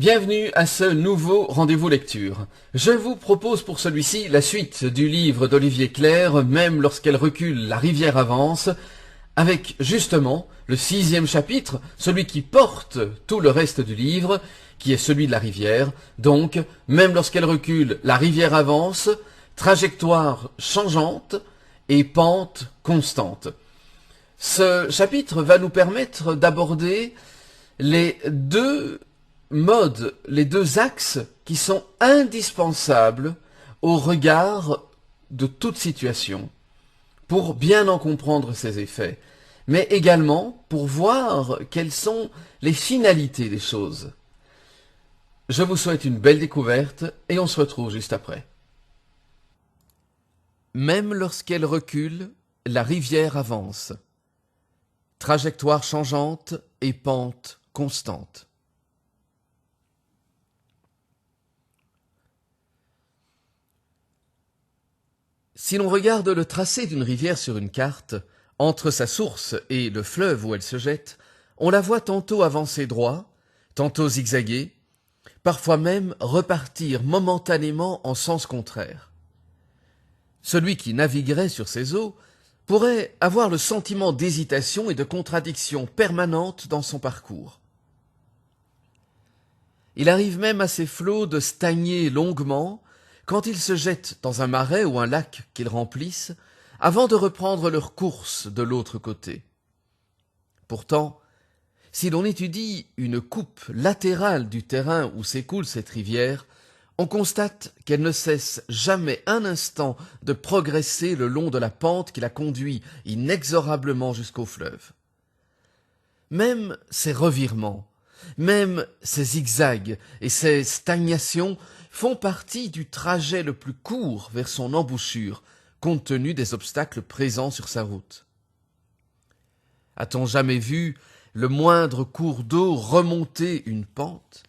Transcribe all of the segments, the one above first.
Bienvenue à ce nouveau rendez-vous lecture. Je vous propose pour celui-ci la suite du livre d'Olivier Clerc, Même lorsqu'elle recule, la rivière avance, avec justement le 6e chapitre, celui qui porte tout le reste du livre, qui est celui de la rivière. Donc, même lorsqu'elle recule, la rivière avance, trajectoire changeante et pente constante. Ce chapitre va nous permettre d'aborder les deux modes, les deux axes qui sont indispensables au regard de toute situation, pour bien en comprendre ses effets, mais également pour voir quelles sont les finalités des choses. Je vous souhaite une belle découverte et on se retrouve juste après. Même lorsqu'elle recule, la rivière avance. Trajectoire changeante et pente constante. Si l'on regarde le tracé d'une rivière sur une carte, entre sa source et le fleuve où elle se jette, on la voit tantôt avancer droit, tantôt zigzaguer, parfois même repartir momentanément en sens contraire. Celui qui naviguerait sur ces eaux pourrait avoir le sentiment d'hésitation et de contradiction permanente dans son parcours. Il arrive même à ces flots de stagner longuement quand ils se jettent dans un marais ou un lac qu'ils remplissent, avant de reprendre leur course de l'autre côté. Pourtant, si l'on étudie une coupe latérale du terrain où s'écoule cette rivière, on constate qu'elle ne cesse jamais un instant de progresser le long de la pente qui la conduit inexorablement jusqu'au fleuve. Même ces revirements, même ces zigzags et ces stagnations font partie du trajet le plus court vers son embouchure, compte tenu des obstacles présents sur sa route. A-t-on jamais vu le moindre cours d'eau remonter une pente?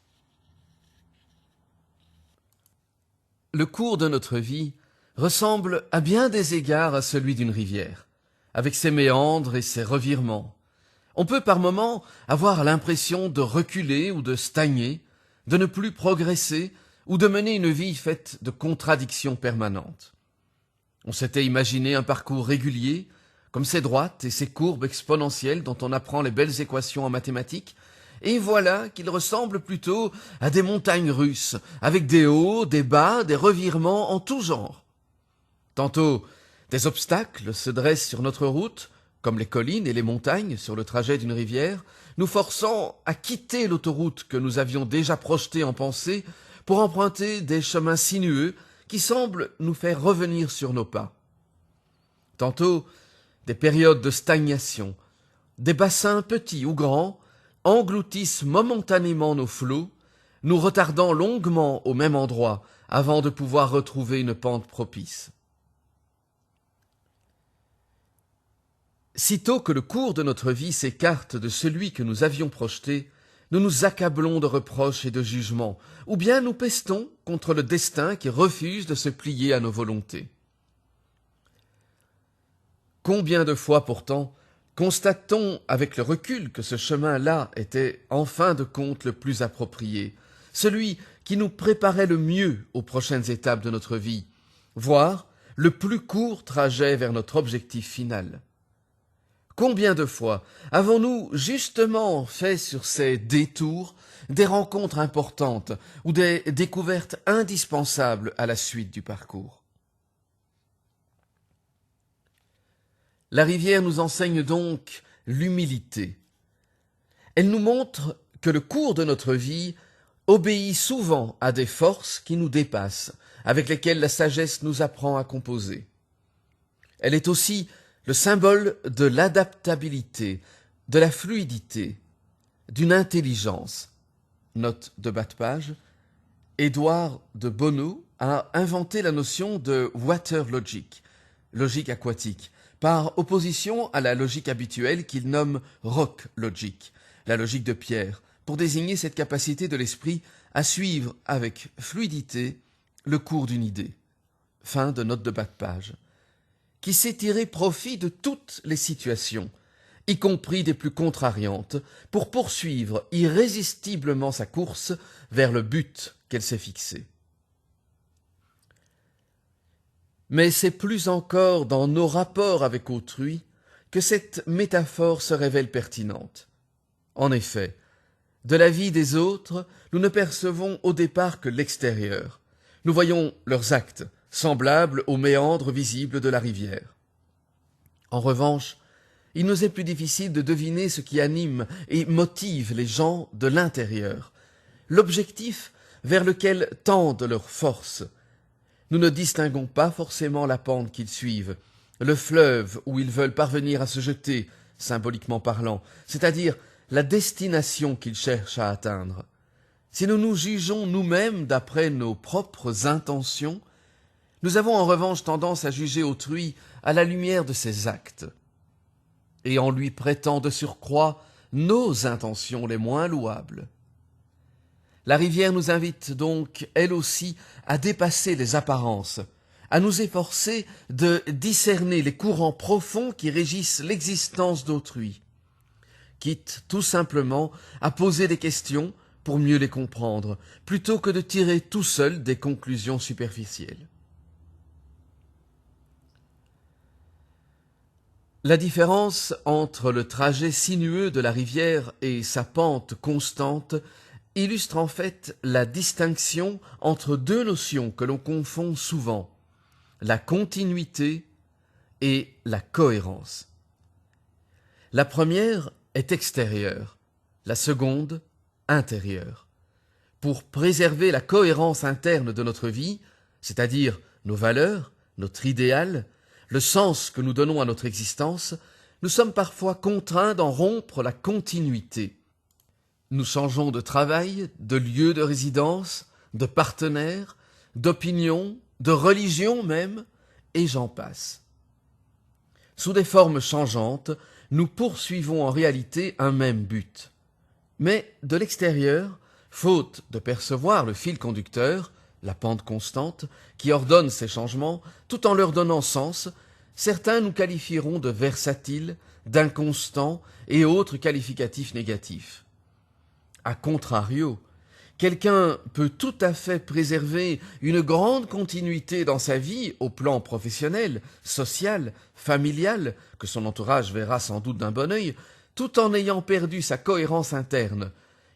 Le cours de notre vie ressemble à bien des égards à celui d'une rivière, avec ses méandres et ses revirements. On peut par moments avoir l'impression de reculer ou de stagner, de ne plus progresser ou de mener une vie faite de contradictions permanentes. On s'était imaginé un parcours régulier, comme ces droites et ces courbes exponentielles dont on apprend les belles équations en mathématiques, et voilà qu'il ressemble plutôt à des montagnes russes, avec des hauts, des bas, des revirements en tout genre. Tantôt, des obstacles se dressent sur notre route, comme les collines et les montagnes sur le trajet d'une rivière, nous forçant à quitter l'autoroute que nous avions déjà projetée en pensée pour emprunter des chemins sinueux qui semblent nous faire revenir sur nos pas. Tantôt, des périodes de stagnation, des bassins petits ou grands, engloutissent momentanément nos flots, nous retardant longuement au même endroit avant de pouvoir retrouver une pente propice. Sitôt que le cours de notre vie s'écarte de celui que nous avions projeté, nous nous accablons de reproches et de jugements, ou bien nous pestons contre le destin qui refuse de se plier à nos volontés. Combien de fois pourtant constate-t-on avec le recul que ce chemin-là était en fin de compte le plus approprié, celui qui nous préparait le mieux aux prochaines étapes de notre vie, voire le plus court trajet vers notre objectif final. Combien de fois avons-nous justement fait sur ces détours des rencontres importantes ou des découvertes indispensables à la suite du parcours? La rivière nous enseigne donc l'humilité. Elle nous montre que le cours de notre vie obéit souvent à des forces qui nous dépassent, avec lesquelles la sagesse nous apprend à composer. Elle est aussi le symbole de l'adaptabilité, de la fluidité, d'une intelligence. Note de bas de page. Édouard de Bonneau a inventé la notion de water logic, logique aquatique, par opposition à la logique habituelle qu'il nomme rock logic, la logique de pierre, pour désigner cette capacité de l'esprit à suivre avec fluidité le cours d'une idée. Fin de note de bas de page. Qui sait tirer profit de toutes les situations, y compris des plus contrariantes, pour poursuivre irrésistiblement sa course vers le but qu'elle s'est fixé. Mais c'est plus encore dans nos rapports avec autrui que cette métaphore se révèle pertinente. En effet, de la vie des autres, nous ne percevons au départ que l'extérieur. Nous voyons leurs actes, semblables aux méandres visibles de la rivière. En revanche, il nous est plus difficile de deviner ce qui anime et motive les gens de l'intérieur, l'objectif vers lequel tendent leurs forces. Nous ne distinguons pas forcément la pente qu'ils suivent, le fleuve où ils veulent parvenir à se jeter, symboliquement parlant, c'est-à-dire la destination qu'ils cherchent à atteindre. Si nous nous jugeons nous-mêmes d'après nos propres intentions, nous avons en revanche tendance à juger autrui à la lumière de ses actes, et en lui prêtant de surcroît nos intentions les moins louables. La rivière nous invite donc, elle aussi, à dépasser les apparences, à nous efforcer de discerner les courants profonds qui régissent l'existence d'autrui, quitte tout simplement à poser des questions pour mieux les comprendre, plutôt que de tirer tout seul des conclusions superficielles. La différence entre le trajet sinueux de la rivière et sa pente constante illustre en fait la distinction entre deux notions que l'on confond souvent, la continuité et la cohérence. La première est extérieure, la seconde intérieure. Pour préserver la cohérence interne de notre vie, c'est-à-dire nos valeurs, notre idéal, le sens que nous donnons à notre existence, nous sommes parfois contraints d'en rompre la continuité. Nous changeons de travail, de lieu de résidence, de partenaire, d'opinion, de religion même, et j'en passe. Sous des formes changeantes, nous poursuivons en réalité un même but. Mais de l'extérieur, faute de percevoir le fil conducteur, la pente constante, qui ordonne ces changements, tout en leur donnant sens, certains nous qualifieront de versatiles, d'inconstants et autres qualificatifs négatifs. A contrario, quelqu'un peut tout à fait préserver une grande continuité dans sa vie au plan professionnel, social, familial, que son entourage verra sans doute d'un bon œil, tout en ayant perdu sa cohérence interne.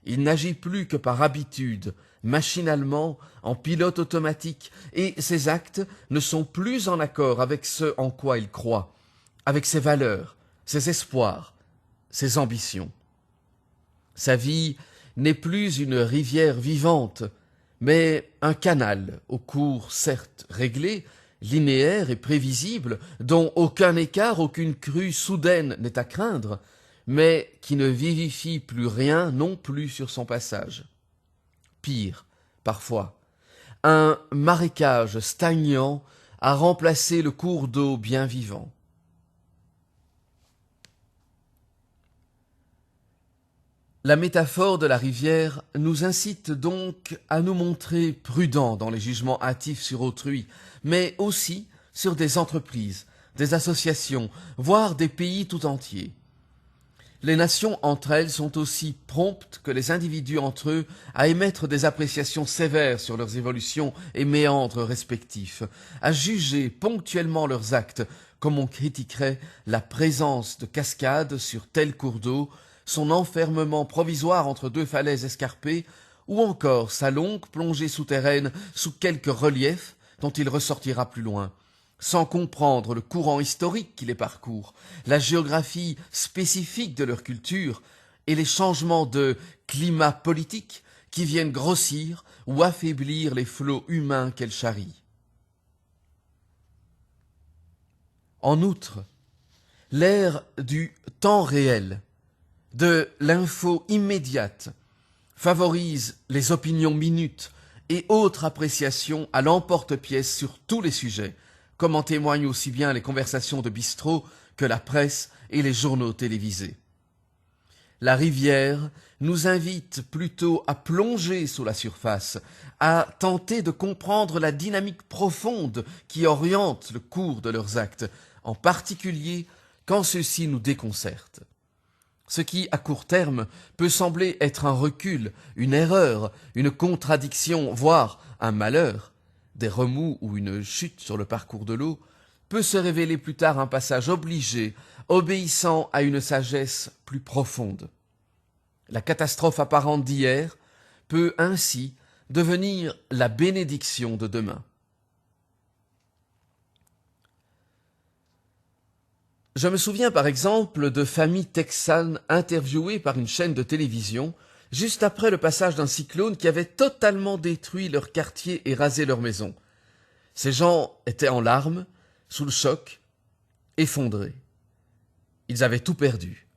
Il n'agit plus que par habitude, machinalement, en pilote automatique, et ses actes ne sont plus en accord avec ce en quoi il croit, avec ses valeurs, ses espoirs, ses ambitions. Sa vie n'est plus une rivière vivante, mais un canal au cours certes réglé, linéaire et prévisible, dont aucun écart, aucune crue soudaine n'est à craindre, mais qui ne vivifie plus rien non plus sur son passage. Pire, parfois, un marécage stagnant a remplacé le cours d'eau bien vivant. La métaphore de la rivière nous incite donc à nous montrer prudents dans les jugements hâtifs sur autrui, mais aussi sur des entreprises, des associations, voire des pays tout entiers. Les nations entre elles sont aussi promptes que les individus entre eux à émettre des appréciations sévères sur leurs évolutions et méandres respectifs, à juger ponctuellement leurs actes, comme on critiquerait la présence de cascades sur tel cours d'eau, son enfermement provisoire entre deux falaises escarpées, ou encore sa longue plongée souterraine sous quelque relief dont il ressortira plus loin, sans comprendre le courant historique qui les parcourt, la géographie spécifique de leur culture et les changements de climat politique qui viennent grossir ou affaiblir les flots humains qu'elles charrient. En outre, l'ère du temps réel, de l'info immédiate, favorise les opinions minutes et autres appréciations à l'emporte-pièce sur tous les sujets, comme en témoignent aussi bien les conversations de bistrot que la presse et les journaux télévisés. La rivière nous invite plutôt à plonger sous la surface, à tenter de comprendre la dynamique profonde qui oriente le cours de leurs actes, en particulier quand ceux-ci nous déconcertent. Ce qui, à court terme, peut sembler être un recul, une erreur, une contradiction, voire un malheur, des remous ou une chute sur le parcours de l'eau, peut se révéler plus tard un passage obligé, obéissant à une sagesse plus profonde. La catastrophe apparente d'hier peut ainsi devenir la bénédiction de demain. Je me souviens par exemple de familles texanes interviewées par une chaîne de télévision juste après le passage d'un cyclone qui avait totalement détruit leur quartier et rasé leur maison. Ces gens étaient en larmes, sous le choc, effondrés. Ils avaient tout perdu.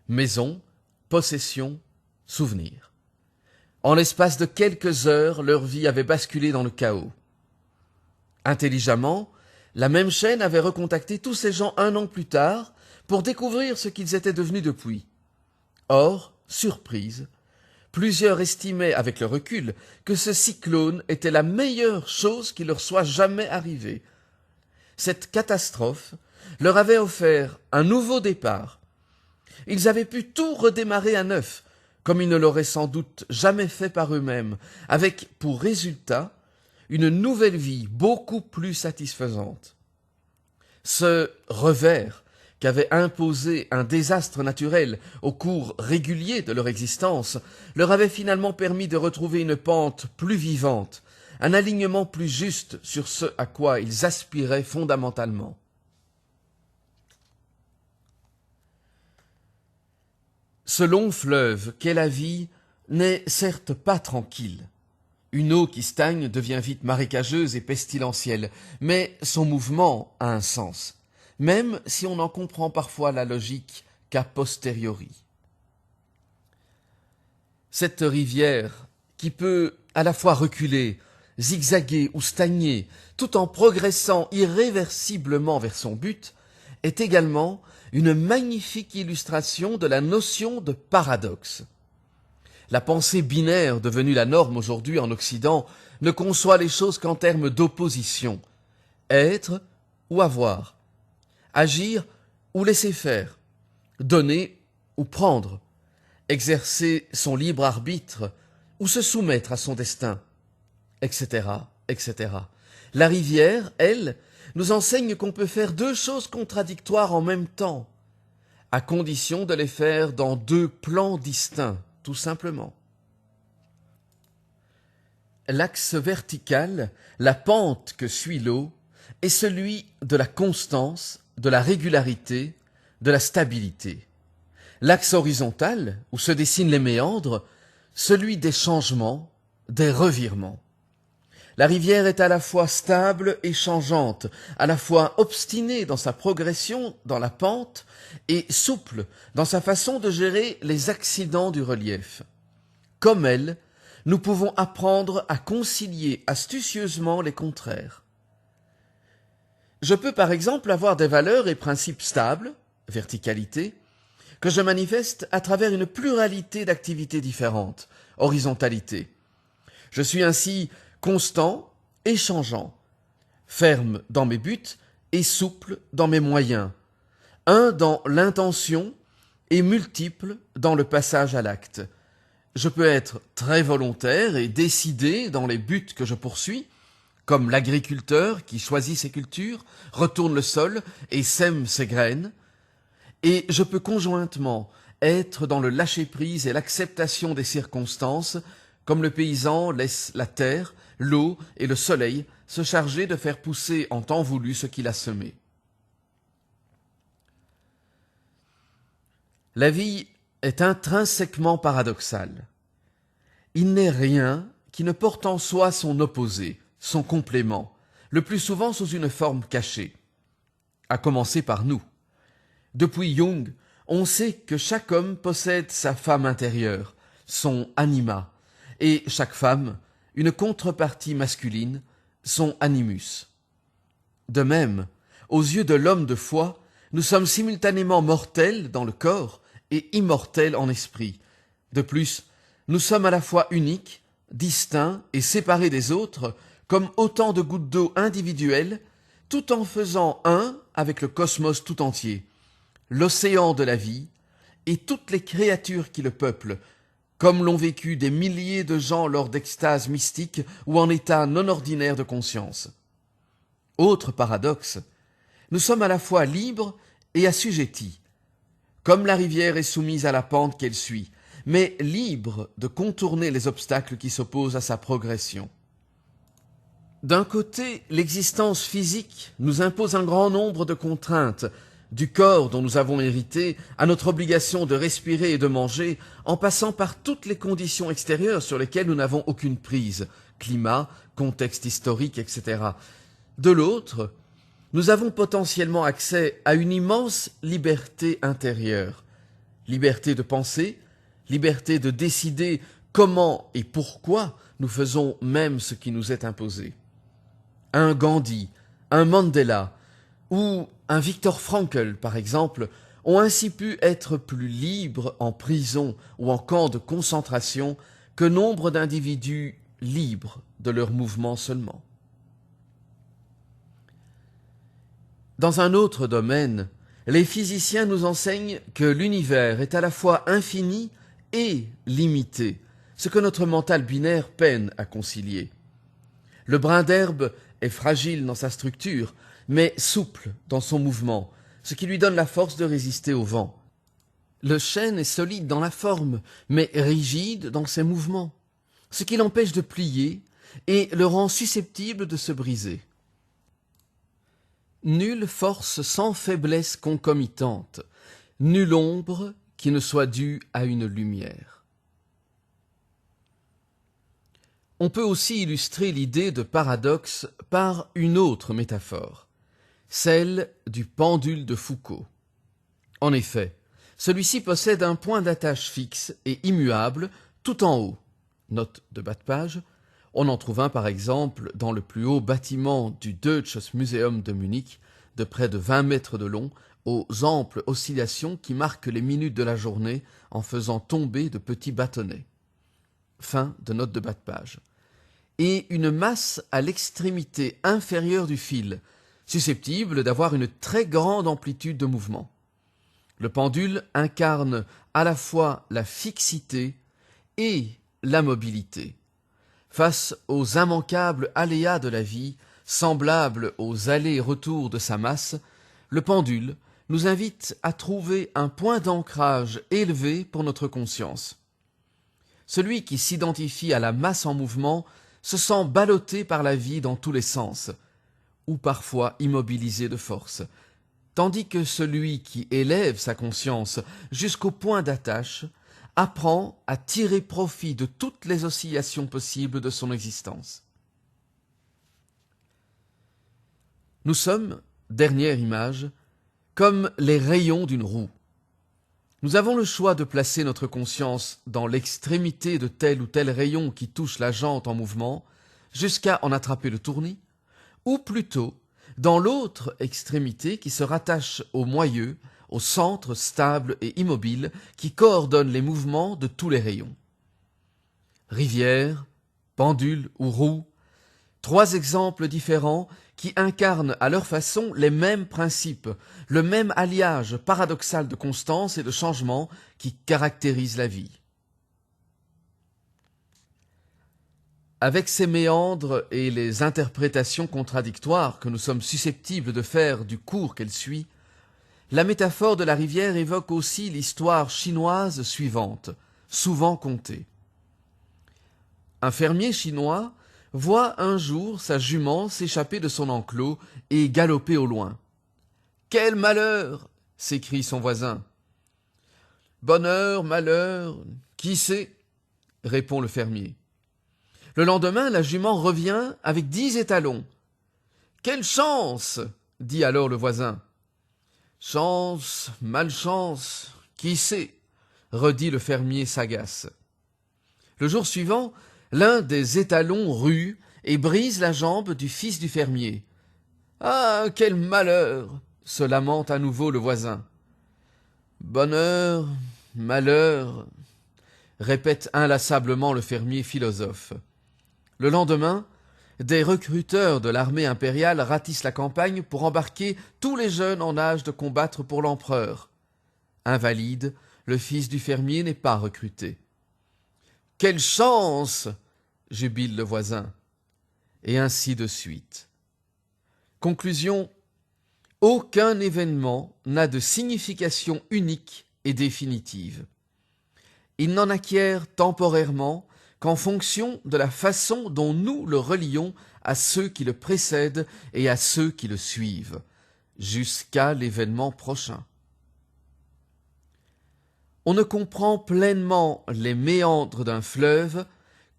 Maison, possession, souvenirs. En l'espace de quelques heures, leur vie avait basculé dans le chaos. Intelligemment, la même chaîne avait recontacté tous ces gens un an plus tard pour découvrir ce qu'ils étaient devenus depuis. Or, surprise, plusieurs estimaient avec le recul que ce cyclone était la meilleure chose qui leur soit jamais arrivée. Cette catastrophe leur avait offert un nouveau départ. Ils avaient pu tout redémarrer à neuf, comme ils ne l'auraient sans doute jamais fait par eux-mêmes, avec pour résultat une nouvelle vie beaucoup plus satisfaisante. Ce revers qu'avait imposé un désastre naturel au cours régulier de leur existence leur avait finalement permis de retrouver une pente plus vivante, un alignement plus juste sur ce à quoi ils aspiraient fondamentalement. Ce long fleuve qu'est la vie n'est certes pas tranquille. Une eau qui stagne devient vite marécageuse et pestilentielle, mais son mouvement a un sens, même si on en comprend parfois la logique qu'a posteriori. Cette rivière, qui peut à la fois reculer, zigzaguer ou stagner, tout en progressant irréversiblement vers son but, est également une magnifique illustration de la notion de paradoxe. La pensée binaire devenue la norme aujourd'hui en Occident ne conçoit les choses qu'en termes d'opposition. Être ou avoir, agir ou laisser faire, donner ou prendre, exercer son libre arbitre ou se soumettre à son destin, etc., etc. La rivière, elle, nous enseigne qu'on peut faire deux choses contradictoires en même temps, à condition de les faire dans deux plans distincts, tout simplement. L'axe vertical, la pente que suit l'eau, est celui de la constance, de la régularité, de la stabilité. L'axe horizontal, où se dessinent les méandres, celui des changements, des revirements. La rivière est à la fois stable et changeante, à la fois obstinée dans sa progression dans la pente et souple dans sa façon de gérer les accidents du relief. Comme elle, nous pouvons apprendre à concilier astucieusement les contraires. Je peux par exemple avoir des valeurs et principes stables, verticalité, que je manifeste à travers une pluralité d'activités différentes, horizontalité. Je suis ainsi constant et changeant, ferme dans mes buts et souple dans mes moyens, un dans l'intention et multiple dans le passage à l'acte. Je peux être très volontaire et décidé dans les buts que je poursuis, comme l'agriculteur qui choisit ses cultures, retourne le sol et sème ses graines, et je peux conjointement être dans le lâcher-prise et l'acceptation des circonstances, comme le paysan laisse la terre, l'eau et le soleil se charger de faire pousser en temps voulu ce qu'il a semé. La vie est intrinsèquement paradoxale. Il n'est rien qui ne porte en soi son opposé, son complément, le plus souvent sous une forme cachée. À commencer par nous. Depuis Jung, on sait que chaque homme possède sa femme intérieure, son anima, et chaque femme, une contrepartie masculine, son animus. De même, aux yeux de l'homme de foi, nous sommes simultanément mortels dans le corps et immortels en esprit. De plus, nous sommes à la fois uniques, distincts et séparés des autres, comme autant de gouttes d'eau individuelles, tout en faisant un avec le cosmos tout entier, l'océan de la vie et toutes les créatures qui le peuplent, comme l'ont vécu des milliers de gens lors d'extases mystiques ou en état non ordinaire de conscience. Autre paradoxe, nous sommes à la fois libres et assujettis. Comme la rivière est soumise à la pente qu'elle suit, mais libre de contourner les obstacles qui s'opposent à sa progression. D'un côté, l'existence physique nous impose un grand nombre de contraintes, du corps dont nous avons hérité à notre obligation de respirer et de manger, en passant par toutes les conditions extérieures sur lesquelles nous n'avons aucune prise, climat, contexte historique, etc. De l'autre, nous avons potentiellement accès à une immense liberté intérieure, liberté de penser, liberté de décider comment et pourquoi nous faisons même ce qui nous est imposé. Un Gandhi, un Mandela ou un Viktor Frankl, par exemple, ont ainsi pu être plus libres en prison ou en camp de concentration que nombre d'individus libres de leurs mouvements seulement. Dans un autre domaine, les physiciens nous enseignent que l'univers est à la fois infini et limité, ce que notre mental binaire peine à concilier. Le brin d'herbe est fragile dans sa structure, mais souple dans son mouvement, ce qui lui donne la force de résister au vent. Le chêne est solide dans la forme, mais rigide dans ses mouvements, ce qui l'empêche de plier et le rend susceptible de se briser. Nulle force sans faiblesse concomitante, nulle ombre qui ne soit due à une lumière. On peut aussi illustrer l'idée de paradoxe par une autre métaphore, celle du pendule de Foucault. En effet, celui-ci possède un point d'attache fixe et immuable tout en haut. Note de bas de page. On en trouve un par exemple dans le plus haut bâtiment du Deutsches Museum de Munich, de près de 20 mètres de long, aux amples oscillations qui marquent les minutes de la journée en faisant tomber de petits bâtonnets. Fin de note de bas de page. Et une masse à l'extrémité inférieure du fil, susceptible d'avoir une très grande amplitude de mouvement. Le pendule incarne à la fois la fixité et la mobilité. Face aux immanquables aléas de la vie, semblables aux allers-retours de sa masse, le pendule nous invite à trouver un point d'ancrage élevé pour notre conscience. Celui qui s'identifie à la masse en mouvement se sent ballotté par la vie dans tous les sens, ou parfois immobilisé de force, tandis que celui qui élève sa conscience jusqu'au point d'attache apprend à tirer profit de toutes les oscillations possibles de son existence. Nous sommes, dernière image, comme les rayons d'une roue. Nous avons le choix de placer notre conscience dans l'extrémité de tel ou tel rayon qui touche la jante en mouvement, jusqu'à en attraper le tournis, ou plutôt dans l'autre extrémité qui se rattache au moyeu, au centre stable et immobile qui coordonne les mouvements de tous les rayons. Rivière, pendule ou roue, trois exemples différents qui incarnent à leur façon les mêmes principes, le même alliage paradoxal de constance et de changement qui caractérise la vie. Avec ces méandres et les interprétations contradictoires que nous sommes susceptibles de faire du cours qu'elle suit, la métaphore de la rivière évoque aussi l'histoire chinoise suivante, souvent contée. Un fermier chinois voit un jour sa jument s'échapper de son enclos et galoper au loin. « Quel malheur !» s'écrie son voisin. « Bonheur, malheur, qui sait ?» répond le fermier. Le lendemain, la jument revient avec 10 étalons. « Quelle chance !» dit alors le voisin. « Chance, malchance, qui sait ?» redit le fermier sagace. Le jour suivant, l'un des étalons rue et brise la jambe du fils du fermier. « Ah, quel malheur !» se lamente à nouveau le voisin. « Bonheur, malheur !» répète inlassablement le fermier philosophe. Le lendemain, des recruteurs de l'armée impériale ratissent la campagne pour embarquer tous les jeunes en âge de combattre pour l'empereur. Invalides, le fils du fermier n'est pas recruté. « Quelle chance !» jubile le voisin. Et ainsi de suite. Conclusion. Aucun événement n'a de signification unique et définitive. Il n'en acquiert temporairement qu'en fonction de la façon dont nous le relions à ceux qui le précèdent et à ceux qui le suivent, jusqu'à l'événement prochain. On ne comprend pleinement les méandres d'un fleuve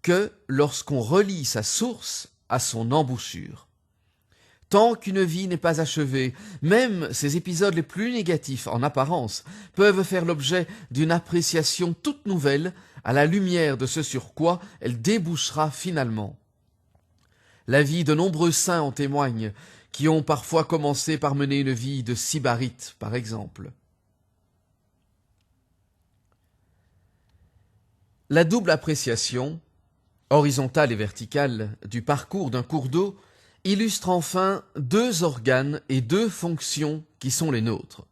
que lorsqu'on relie sa source à son embouchure. Tant qu'une vie n'est pas achevée, même ses épisodes les plus négatifs en apparence peuvent faire l'objet d'une appréciation toute nouvelle à la lumière de ce sur quoi elle débouchera finalement. La vie de nombreux saints en témoigne, qui ont parfois commencé par mener une vie de sybarite, par exemple. La double appréciation, horizontale et verticale, du parcours d'un cours d'eau illustre enfin deux organes et deux fonctions qui sont les nôtres.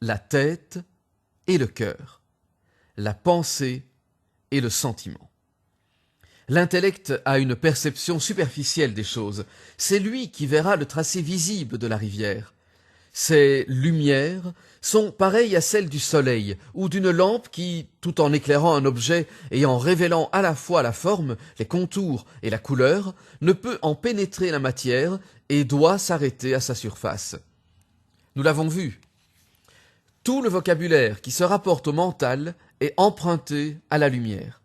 La tête et le cœur, la pensée et le sentiment. L'intellect a une perception superficielle des choses. C'est lui qui verra le tracé visible de la rivière. Ses lumières sont pareilles à celles du soleil ou d'une lampe qui, tout en éclairant un objet et en révélant à la fois la forme, les contours et la couleur, ne peut en pénétrer la matière et doit s'arrêter à sa surface. Nous l'avons vu. Tout le vocabulaire qui se rapporte au mental est emprunté à la lumière.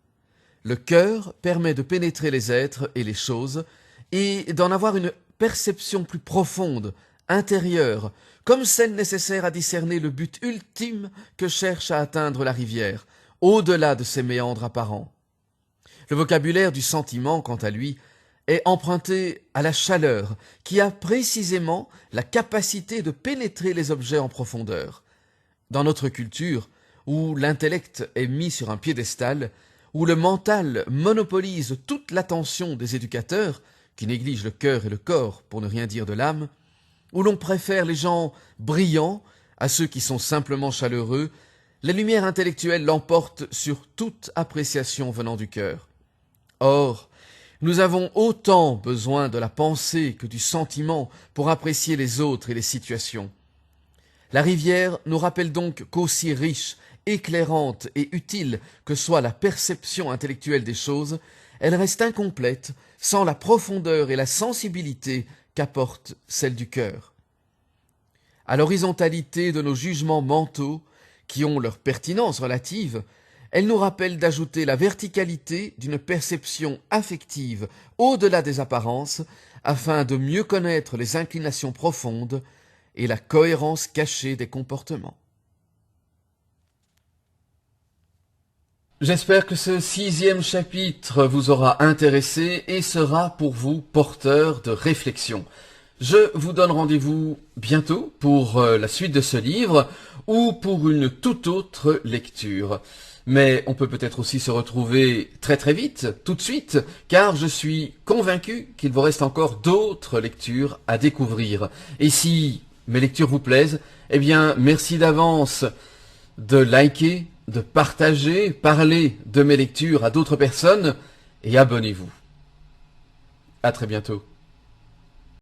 Le cœur permet de pénétrer les êtres et les choses et d'en avoir une perception plus profonde, intérieure, comme celle nécessaire à discerner le but ultime que cherche à atteindre la rivière, au-delà de ses méandres apparents. Le vocabulaire du sentiment, quant à lui, est emprunté à la chaleur, qui a précisément la capacité de pénétrer les objets en profondeur. Dans notre culture, où l'intellect est mis sur un piédestal, où le mental monopolise toute l'attention des éducateurs, qui négligent le cœur et le corps, pour ne rien dire de l'âme, où l'on préfère les gens brillants à ceux qui sont simplement chaleureux, la lumière intellectuelle l'emporte sur toute appréciation venant du cœur. Or, nous avons autant besoin de la pensée que du sentiment pour apprécier les autres et les situations. La rivière nous rappelle donc qu'aussi riche, éclairante et utile que soit la perception intellectuelle des choses, elle reste incomplète sans la profondeur et la sensibilité qu'apporte celle du cœur. À l'horizontalité de nos jugements mentaux, qui ont leur pertinence relative, elle nous rappelle d'ajouter la verticalité d'une perception affective au-delà des apparences, afin de mieux connaître les inclinations profondes et la cohérence cachée des comportements. J'espère que ce 6e chapitre vous aura intéressé et sera pour vous porteur de réflexion. Je vous donne rendez-vous bientôt pour la suite de ce livre ou pour une toute autre lecture. Mais on peut peut-être aussi se retrouver très très vite, tout de suite, car je suis convaincu qu'il vous reste encore d'autres lectures à découvrir. Et si mes lectures vous plaisent, eh bien merci d'avance de liker, de partager, parler de mes lectures à d'autres personnes et abonnez-vous. À très bientôt.